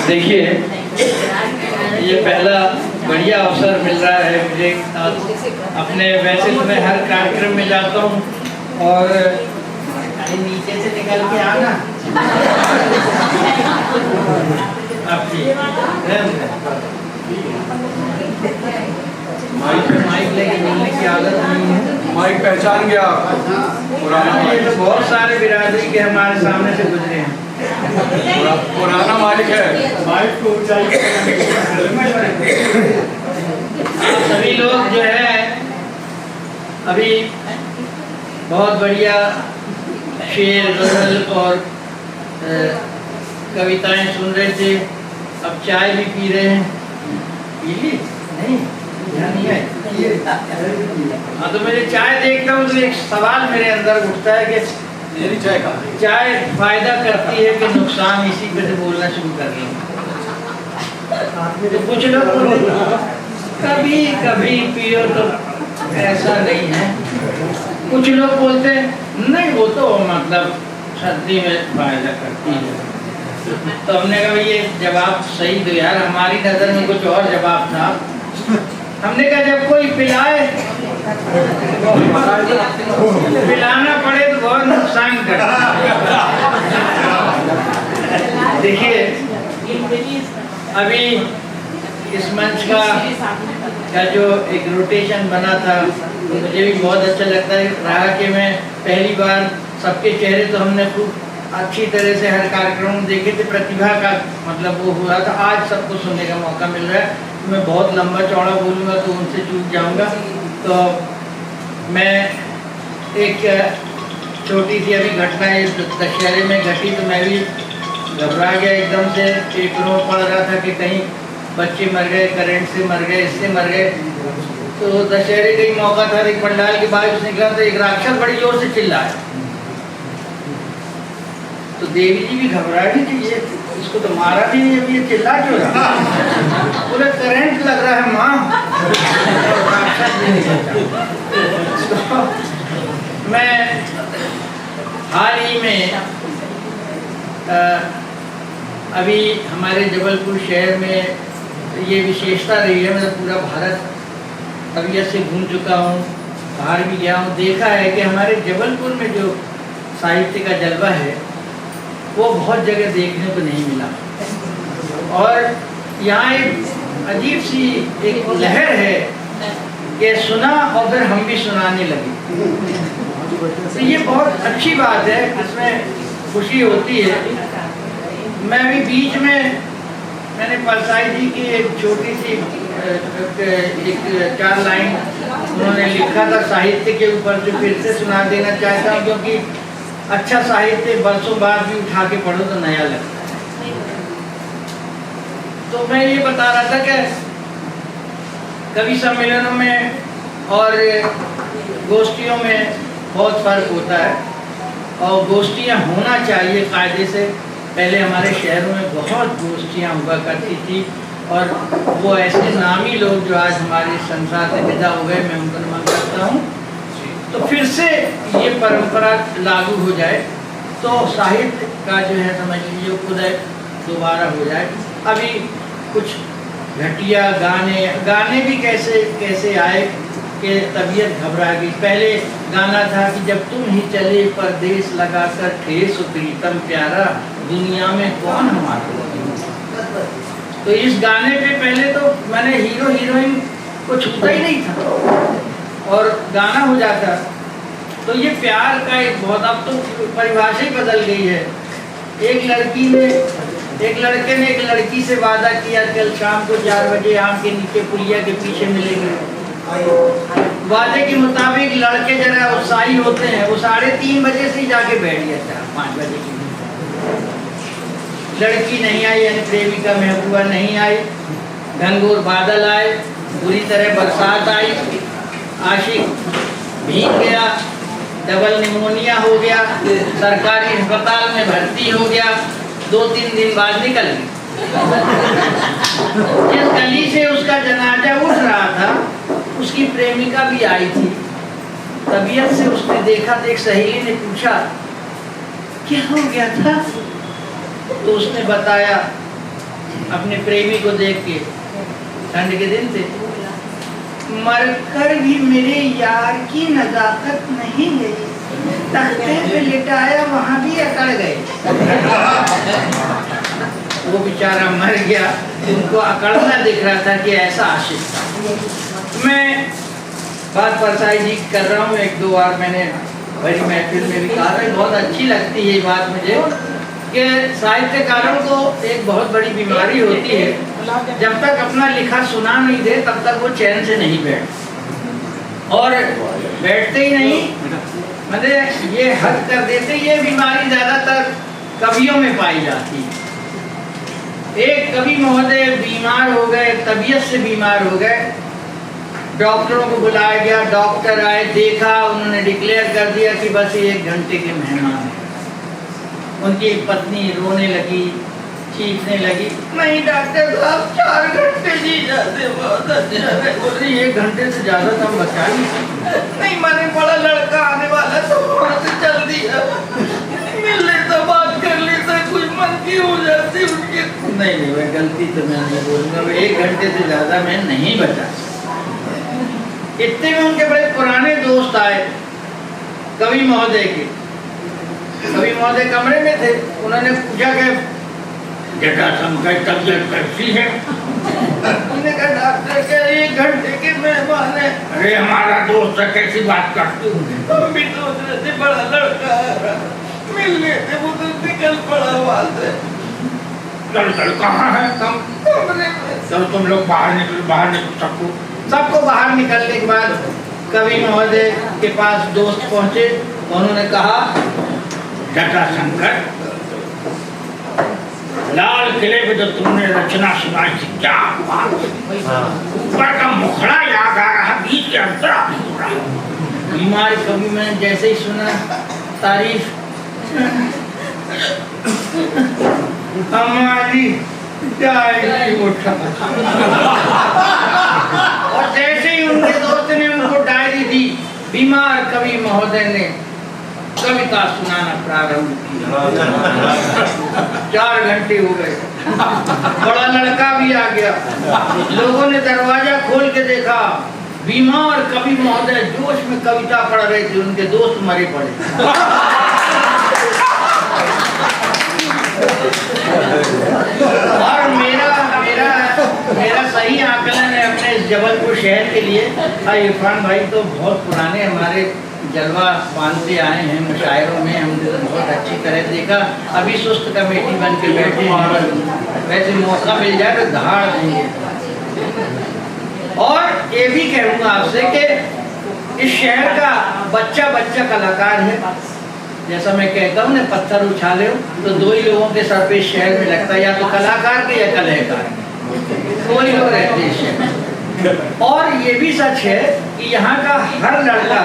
देखिए, ये पहला बढ़िया अवसर मिल रहा है मुझे। अपने वैसे तो मैं हर कार्यक्रम में जाता हूँ और नीचे से निकल के आना माइक लेके मिलने की आदत नहीं है। माइक पहचान गया पुराना। ये तो बहुत सारे बिरादरी के हमारे सामने से गुजरे हैं। पुराना मालिक है। माइक को ऊंचाई सभी लोग जो है अभी बहुत बढ़िया शेर गजल और कविताएं सुन रहे थे। अब चाय भी पी रहे हैं। पी ली? नहीं, यहाँ नहीं है। हाँ, तो मेरे चाय देखता हूँ तो एक सवाल मेरे अंदर उठता है कि मेरी चाय का चाय फायदा करती है कि नुकसान, इसी पे से बोलना शुरू कर रही हूँ। तो कुछ लोग कभी कभी पियो तो ऐसा नहीं है। कुछ लोग बोलते हैं नहीं, वो तो मतलब सर्दी में फायदा करती है। तो हमने कहा ये जवाब सही दो यार, हमारी नजर में कुछ और जवाब था। हमने कहा जब कोई पिलाए पिलाना पड़े तो बहुत नुकसान करता है। देखिए, अभी इस मंच का जो एक रोटेशन बना था तो मुझे भी बहुत अच्छा लगता है रहा कि मैं पहली बार सबके चेहरे तो हमने खूब अच्छी तरह से हर कार्यक्रम में देखे थे। प्रतिभा का मतलब वो हुआ था। आज सबको सुनने का मौका मिल रहा है। मैं बहुत लंबा चौड़ा बोलूँगा तो उनसे चूक जाऊँगा। तो मैं एक छोटी सी अभी घटना दशहरे में घटी तो मैं भी घबरा गया एकदम से। पेपरों में पढ़ रहा था कि कहीं बच्चे मर गए, करंट से मर गए, इससे मर गए। तो दशहरे का ही मौका था। एक पंडाल के बाहर से निकला तो एक राक्षस बड़ी जोर से चिल्लाया। तो देवी जी भी घबरा गई कि ये इसको तो मारा भी नहीं, अभी ये चिल्ला क्यों रहा? बोले करंट लग रहा है माँ। मैं हाल ही में अभी हमारे जबलपुर शहर में ये विशेषता रही है, मतलब पूरा भारत तबीयत से घूम चुका हूँ, बाहर भी गया हूँ, देखा है कि हमारे जबलपुर में जो साहित्य का जलवा है वो बहुत जगह देखने को नहीं मिला। और यहाँ एक अजीब सी एक लहर है कि सुना और फिर हम भी सुनाने लगे। तो ये बहुत अच्छी बात है, इसमें खुशी होती है। मैं भी बीच में मैंने परसाई जी की एक छोटी सी एक 4 लाइन उन्होंने लिखा था साहित्य के ऊपर, जो फिर से सुना देना चाहता हूँ, क्योंकि अच्छा साहित्य बरसों बाद भी उठा के पढ़ो तो नया लगता है। तो मैं ये बता रहा था कि कवि सम्मेलनों में और गोष्ठियों में बहुत फर्क होता है और गोष्ठियाँ होना चाहिए कायदे से। पहले हमारे शहरों में बहुत गोष्ठियाँ हुआ करती थी और वो ऐसे नामी लोग जो आज हमारे संसार से विदा हो गए, मैं उनको नमन करता हूँ। तो फिर से ये परंपरा लागू हो जाए तो साहित्य का जो है समझ लीजिए उदय दोबारा हो जाए। अभी कुछ घटिया गाने भी कैसे आए कि तबीयत घबरा गई। पहले गाना था कि जब तुम ही चले परदेश लगाकर ठेस प्रीतम प्यारा, दुनिया में कौन हमारा। तो इस गाने पे पहले तो मैंने हीरो हीरोइन को छूता ही नहीं था और गाना हो जाता। तो ये प्यार का एक बहुत, अब तो परिभाषा ही बदल गई है। एक लड़के ने एक लड़की से वादा किया कल शाम को 4 बजे आम के नीचे पुलिया के पीछे मिलेंगे। वादे के मुताबिक लड़के जरा उत्साही होते हैं, वो 3:30 बजे से ही जाके बैठ गया था 5 बजे की। लड़की नहीं आई, यानी प्रेमिका महबूबा नहीं आई। घनघोर बादल आए, बुरी तरह बरसात आई, आशिक भीग गया, डबल निमोनिया हो गया, सरकारी अस्पताल में भर्ती हो गया, 2-3 दिन बाद निकल गया। जिस गली से उसका जनाजा उठ रहा था उसकी प्रेमिका भी आई थी। तबीयत से उसने देखा तो एक सहेली ने पूछा क्या हो गया था? तो उसने बताया अपने प्रेमी को देख के, ठंड के दिन थे, मरकर भी मेरे यार की नजाकत नहीं गई, तख्ते पे लिटाया वहां भी अकड़ गए। वो बेचारा मर गया, उनको अकड़ना दिख रहा था कि ऐसा आशिक था। मैं बात परसाई जी कर रहा हूँ, एक दो बार मैंने बड़ी महफिल में भी कहा था, बहुत अच्छी लगती है ये बात मुझे कि साहित्यकारों को एक बहुत बड़ी बीमारी होती है, जब तक अपना लिखा सुना नहीं दे तब तक वो चैन से नहीं बैठ, और बैठते ही नहीं, मतलब ये हद कर देते। ये बीमारी ज्यादातर कवियों में पाई जाती है। एक कवि महोदय बीमार हो गए, तबीयत से बीमार हो गए, डॉक्टरों को बुलाया गया, डॉक्टर आए, देखा, उन्होंने डिक्लेयर कर दिया कि बस 1 घंटे के मेहमान हैं। उनकी पत्नी रोने लगी, चीखने लगी, नहीं डॉक्टर साहब 4 घंटे जी जाते, बहुत अच्छा है। बोले 1 घंटे से ज्यादा तो हम बचा नहीं, मैंने बड़ा लड़का आने वाला तो वहाँ से चल दिया, मिल लेता, बात कर लेता, कुछ मन की हो जाती उनकी। नहीं वह गलती तो मैं नहीं बोलूँगा, 1 घंटे से ज्यादा मैं नहीं बचा। इतने में उनके बड़े पुराने दोस्त आए कवि महोदय के। कवि महोदय कमरे में थे, उन्होंने पूछा कि जटाशंकर तबीयत कैसी है? उन्होंने कहा डॉक्टर के 1 घंटे के मेहमान है। अरे हमारा दोस्त है, कैसी बात करते हो? हम भी सोच रहे थे बड़ा लड़का है, मिल लेते, वो तो निकल पड़ा वहां से। चल कहाँ है? कमरे में। चलो तुम लोग बाहर निकलो, सबको बाहर निकलने के बाद कवि महोदय के पास दोस्त पहुंचे, उन्होंने कहा जटाशंकर, लाल किले पे जो तुमने रचना सुनाई थी, क्या बात, ऊपर का मुखड़ा याद आ रहा, बीच के अंतरा भी हो रहा। बीमार कवि में जैसे ही सुना तारीफ, हमारी डायरी उठा, और जैसे ही उनके दोस्त ने उनको डायरी दी, बीमार कवि महोदय ने कविता सुनाना प्रारंभ किया। 4 घंटे हो गए, बड़ा लड़का भी आ गया, लोगों ने दरवाजा खोल के देखा, बीमार कवि महोदय जोश में कविता पढ़ रहे थे, उनके दोस्त मरे पड़े। और मेरा सही आकलन है अपने जबलपुर शहर के लिए, इरफान भाई तो बहुत पुराने हमारे जलवा बांधते आए हैं मुशायरों में, हमने तो बहुत अच्छी तरह देखा। अभी सुस्त कमेटी बन के बैठे हैं, वैसे मौका मिल जाए तो धाड़ देंगे। और ये भी कहूँगा आपसे कि इस शहर का बच्चा कलाकार है। जैसा मैं कहता हूँ ना, पत्थर उछाले तो 2 ही लोगों के सर पे शहर में लगता है, या तो कलाकार के या कलाकार, 2 ही लोग रहते हैं शहर। और ये भी सच है कि यहाँ का हर लड़का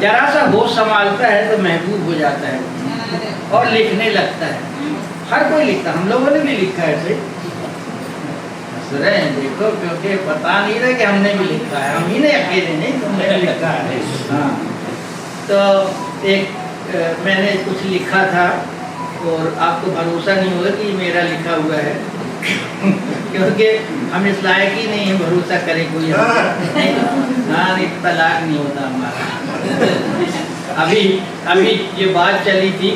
जरा सा होश संभालता है तो महबूब हो जाता है और लिखने लगता है। हर कोई लिखता, हम लोगों ने भी लिखा है ऐसे, हंस रहे हैं देखो, क्योंकि पता नहीं रहा कि हमने भी लिखा है, हम ही नहीं अकेले नहीं, तुमने भी लिखा है। हाँ, तो एक मैंने कुछ लिखा था और आपको भरोसा नहीं होगा कि मेरा लिखा हुआ है क्योंकि हम इस लायक ही नहीं है भरोसा करे कोई। नहीं, तलाक नहीं होता हमारा। अभी ये बात चली थी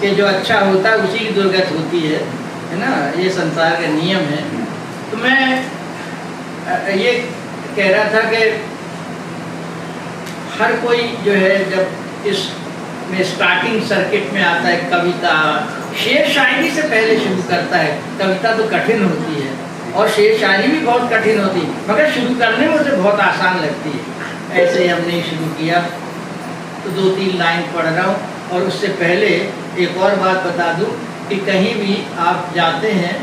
कि जो अच्छा होता है उसी की दुर्गत होती है ना, ये संसार का नियम है। तो मैं ये कह रहा था कि हर कोई जो है जब इस में स्टार्टिंग सर्किट में आता है, कविता शेर शायरी से पहले शुरू करता है। कविता तो कठिन होती है और शेर शायरी भी बहुत कठिन होती है, मगर शुरू करने में उसे बहुत आसान लगती है। ऐसे ही हमने शुरू किया, तो 2-3 लाइन पढ़ रहा हूँ। और उससे पहले एक और बात बता दूँ कि कहीं भी आप जाते हैं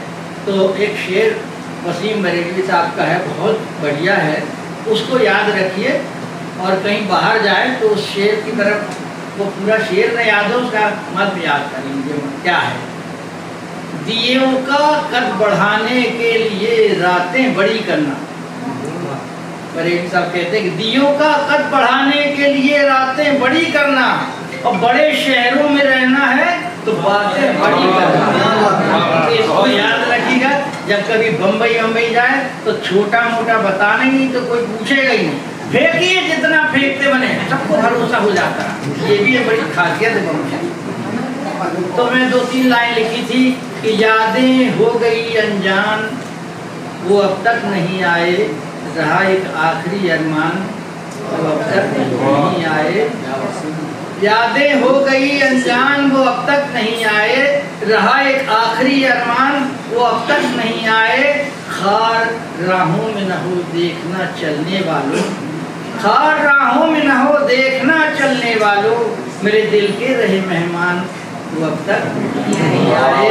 तो एक शेर वसीम बरेलवी साहब का है, बहुत बढ़िया है, उसको याद रखिए। और कहीं बाहर जाए तो उस शेर की तरफ, वो पूरा शेर न याद हो, उसका मत याद कर लीजिए क्या है। दियों का कद बढ़ाने के लिए रातें बड़ी करना। बरेलवी साहब कहते हैं कि दियों का कद बढ़ाने के लिए रातें बड़ी करना और बड़े शहरों में रहना है तो बातें बड़ी करना। इसको याद रखिएगा, जब कभी बम्बई जाए तो छोटा मोटा बताना ही नहीं तो कोई पूछेगा ही नहीं, फेंकिए जितना फेंकते बने, सबको भरोसा हो जाता है। ये भी है बड़ी खासियत है बम्बई। तो मैं 2-3 लाइन लिखी थी कि यादें हो गई अनजान, वो अब तक नहीं आए, रहा एक आखिरी अरमान, वो अब तक नहीं आए। यादें हो गई अनजान, वो अब तक नहीं आए, रहा एक आखिरी अरमान, वो अब तक नहीं आए। खार राहों में न हो देखना चलने वालों, खार राहों में न हो देखना चलने वालों, मेरे दिल के रहे मेहमान, वो अब तक नहीं आए।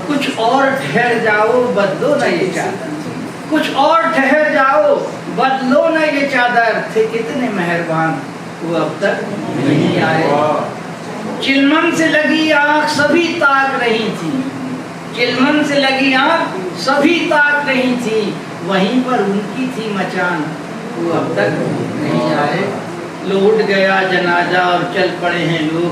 कुछ और ठहर जाओ, बदलो न ये चादर, कुछ और ठहर जाओ, बदलो न ये चादर, थे कितने मेहरबान, वो अब तक नहीं आए। चिलमन से लगी आंख सभी ताक रही थी, चिलमन से लगी आंख सभी ताक रही थी, वहीं पर उनकी थी मचान, वो अब तक नहीं आए। लौट गया जनाजा और चल पड़े हैं लोग,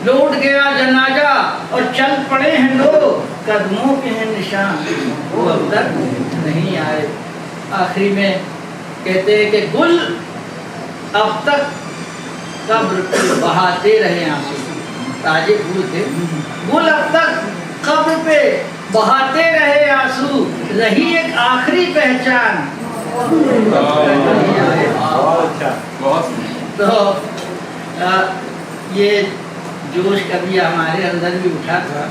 लौट गया जनाजा और चल पड़े हैं लोग, कदमों के हैं निशान, वो अब तक नहीं आए। आखिरी में कहते हैं कि गुल अब तक कब्र पे बहाते रहे आंसू, ताजे फूल थे, गुल अब तक कब्र पे बहाते रहे आंसू, रही एक आखिरी पहचान, नहीं आए। तो ये जोश कभी हमारे अंदर भी उठा था,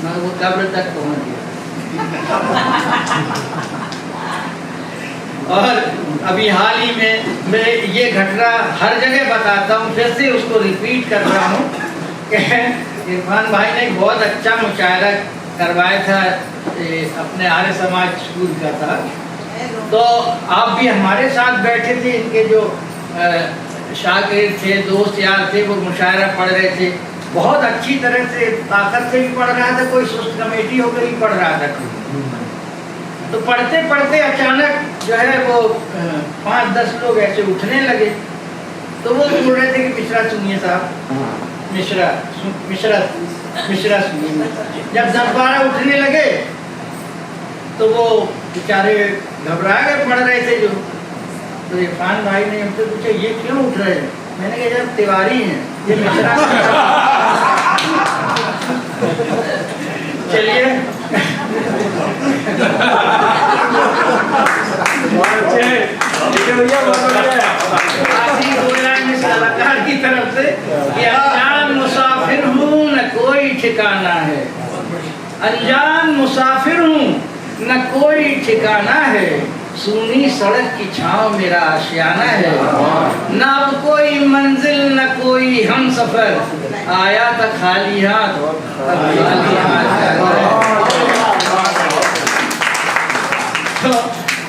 मगर वो कब्र तक पहुंच गया। और अभी हाल ही में मैं ये घटना हर जगह बताता हूँ, फिर से उसको रिपीट कर रहा हूँ कि इरफान भाई ने बहुत अच्छा मुशायरा करवाया था, अपने आर्य समाज स्कूल का था। तो आप भी हमारे साथ बैठे थे, इनके जो शागिर्द थे, दोस्त यार थे, वो मुशायरा पढ़ रहे थे, बहुत अच्छी तरह से ताकत से भी पढ़ रहा था, कोई सुस्त कमेटी होकर भी पढ़ रहा था। तो पढ़ते पढ़ते अचानक जो है वो 5-10 लोग ऐसे उठने लगे, तो वो बोल रहे थे कि मिश्रा सुनिए साहब, मिश्रा सुनिए। जब 10-12 उठने लगे तो वो बेचारे घबरा गए, पढ़ रहे थे जो। तो इरफान भाई ने हमसे पूछा ये क्यों उठ रहे हैं? मैंने कहा जब तिवारी हैं, ये मिश्रा। चलिए कलाकार की तरफ से कि अनजान मुसाफिर हूँ न कोई ठिकाना है, अनजान मुसाफिर हूँ न कोई ठिकाना है, सूनी सड़क की छांव मेरा आशियाना है, न अब कोई मंजिल न कोई हम सफर, आया था खाली हाथ खाली हाथ। तो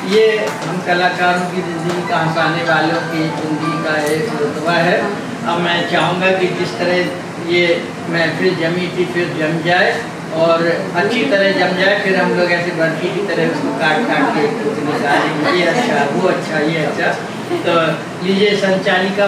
ये हम कलाकारों की जिंदगी का, हंसाने वालों की जिंदगी का एक रुतबा है। अब मैं चाहूँगा कि जिस तरह ये महफिल जमी थी फिर जम जाए और अच्छी तरह जम जाए, फिर हम लोग ऐसे बर्फी की तरह उसको काट के निकालेंगे, ये अच्छा वो अच्छा ये अच्छा। तो लीजिए संचालिका